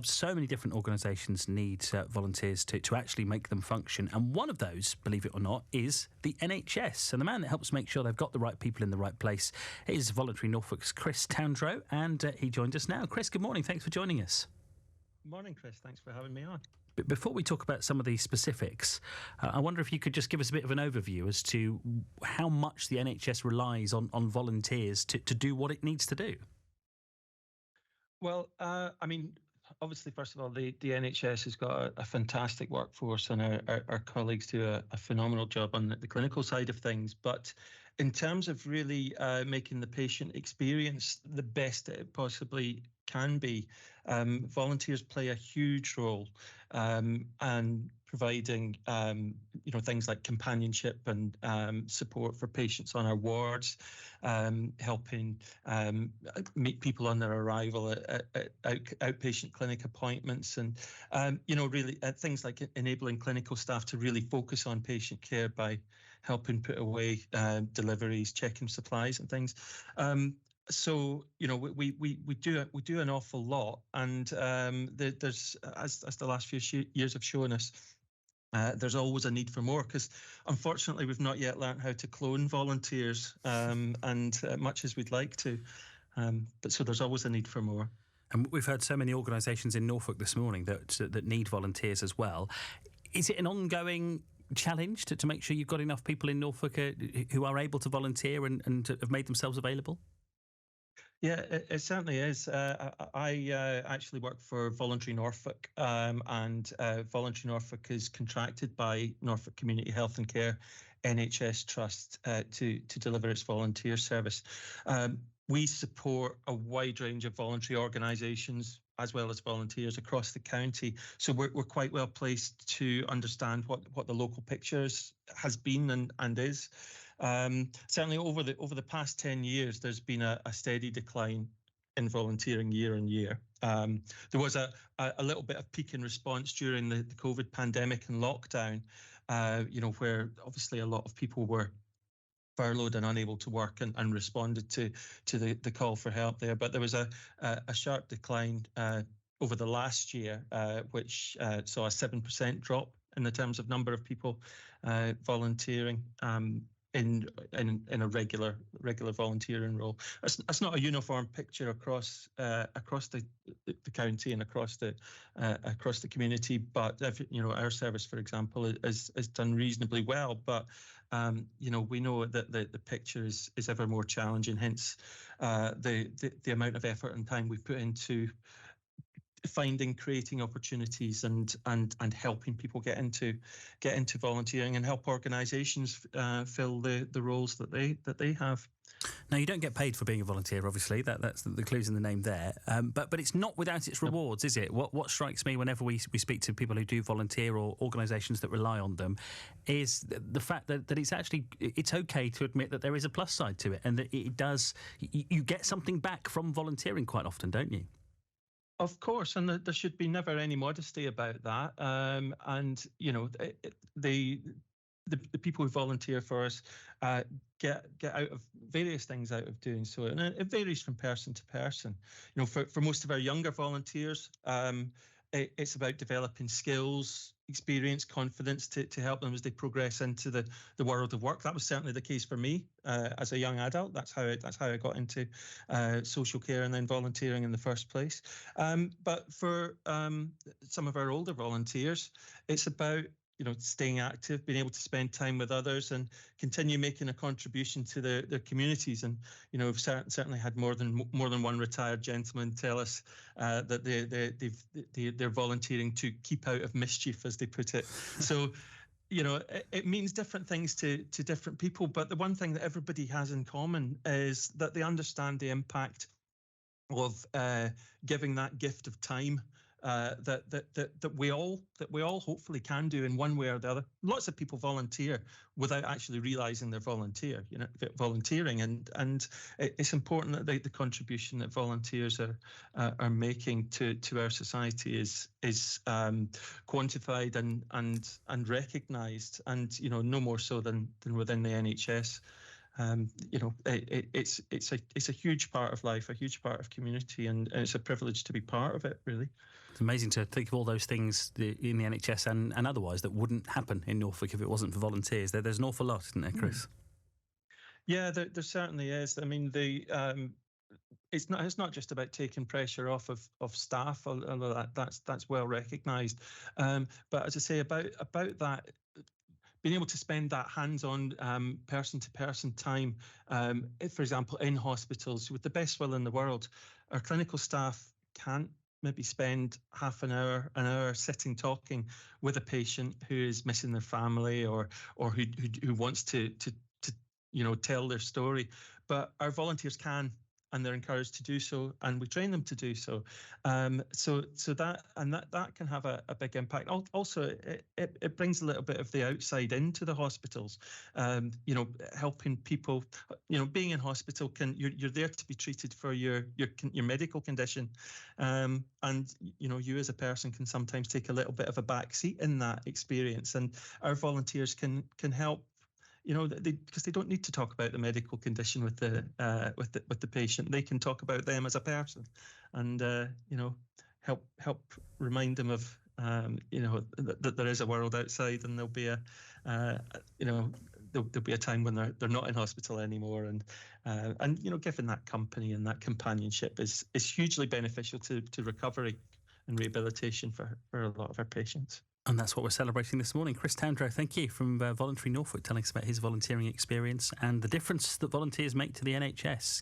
so many different organisations need volunteers to actually make them function. And one of those, believe it or not, is the NHS. And the man that helps make sure they've got the right people in the right place is Voluntary Norfolk's Chris Towndrow. And he joins us now. Chris, good morning. Thanks for joining us. Morning, Chris. Thanks for having me on. But before we talk about some of the specifics, I wonder if you could just give us a bit of an overview as to how much the NHS relies on volunteers to do what it needs to do. Well, obviously, first of all, the NHS has got a fantastic workforce, and our colleagues do a phenomenal job on the clinical side of things. But in terms of really making the patient experience the best it possibly can be, volunteers play a huge role, and providing things like companionship and support for patients on our wards, helping meet people on their arrival at outpatient clinic appointments, and really things like enabling clinical staff to really focus on patient care by helping put away deliveries, checking supplies and things. So we do an awful lot, and there's as the last few years have shown us, there's always a need for more, because unfortunately we've not yet learned how to clone volunteers, and much as we'd like to, but so there's always a need for more. And we've heard so many organisations in Norfolk this morning that need volunteers as well. Is it an ongoing challenge to make sure you've got enough people in Norfolk who are able to volunteer and have made themselves available? Yeah, it certainly is. I actually work for Voluntary Norfolk, and Voluntary Norfolk is contracted by Norfolk Community Health and Care NHS Trust to deliver its volunteer service. We support a wide range of voluntary organisations as well as volunteers across the county, so we're quite well placed to understand what the local picture has been and is. Certainly over the past 10 years, there's been a steady decline in volunteering year on year. There was a little bit of peak in response during the COVID pandemic and lockdown, where obviously a lot of people were furloughed and unable to work and responded to the call for help there. But there was a sharp decline over the last year, which saw a 7% drop in the terms of number of people volunteering in a regular volunteering role. That's not a uniform picture across the county and across the community, but our service, for example, is done reasonably well. But we know that the picture is ever more challenging. Hence, the amount of effort and time we put into finding, creating opportunities and helping people get into volunteering and help organisations fill the roles that they have. Now, you don't get paid for being a volunteer, obviously. That's the clues in the name there. But it's not without its rewards, is it? What strikes me whenever we speak to people who do volunteer or organisations that rely on them is the fact that it's okay to admit that there is a plus side to it, and that it does. You get something back from volunteering quite often, don't you? Of course, and there should be never any modesty about that. The people who volunteer for us get out of various things out of doing so, and it varies from person to person. For most of our younger volunteers, it's about developing skills, experience, confidence to help them as they progress into the world of work. That was certainly the case for me as a young adult. That's how I got into social care and then volunteering in the first place. But for some of our older volunteers, it's about staying active, being able to spend time with others and continue making a contribution to their communities. And, we've certainly had more than one retired gentleman tell us that they're volunteering to keep out of mischief, as they put it. So, it means different things to different people. But the one thing that everybody has in common is that they understand the impact of giving that gift of time that we all hopefully can do in one way or the other. Lots of people volunteer without actually realizing they're volunteering, and it's important that the contribution that volunteers are making to our society is quantified and recognised, and no more so than within the NHS. It's a huge part of life, a huge part of community, and it's a privilege to be part of it, really. It's amazing to think of all those things in the NHS and otherwise that wouldn't happen in Norfolk if it wasn't for volunteers. There's an awful lot, isn't there, Chris? Yeah, there certainly is. I mean, it's not just about taking pressure off of staff, although that's well recognised. But as I say, about that, being able to spend that hands-on person-to-person time, for example, in hospitals, with the best will in the world, our clinical staff can't maybe spend half an hour sitting talking with a patient who is missing their family or who wants to tell their story, but our volunteers can, and they're encouraged to do so, and we train them to do so. So that can have a big impact. Also, it brings a little bit of the outside into the hospitals. Helping people. Being in hospital you're there to be treated for your medical condition, and you as a person can sometimes take a little bit of a back seat in that experience, and our volunteers can help. Because they don't need to talk about the medical condition with the patient. They can talk about them as a person, and help remind them of that there is a world outside, and there'll be there'll be a time when they're not in hospital anymore, and giving that company and that companionship is hugely beneficial to recovery and rehabilitation for a lot of our patients. And that's what we're celebrating this morning. Chris Towndrow, thank you, from Voluntary Norfolk, telling us about his volunteering experience and the difference that volunteers make to the NHS.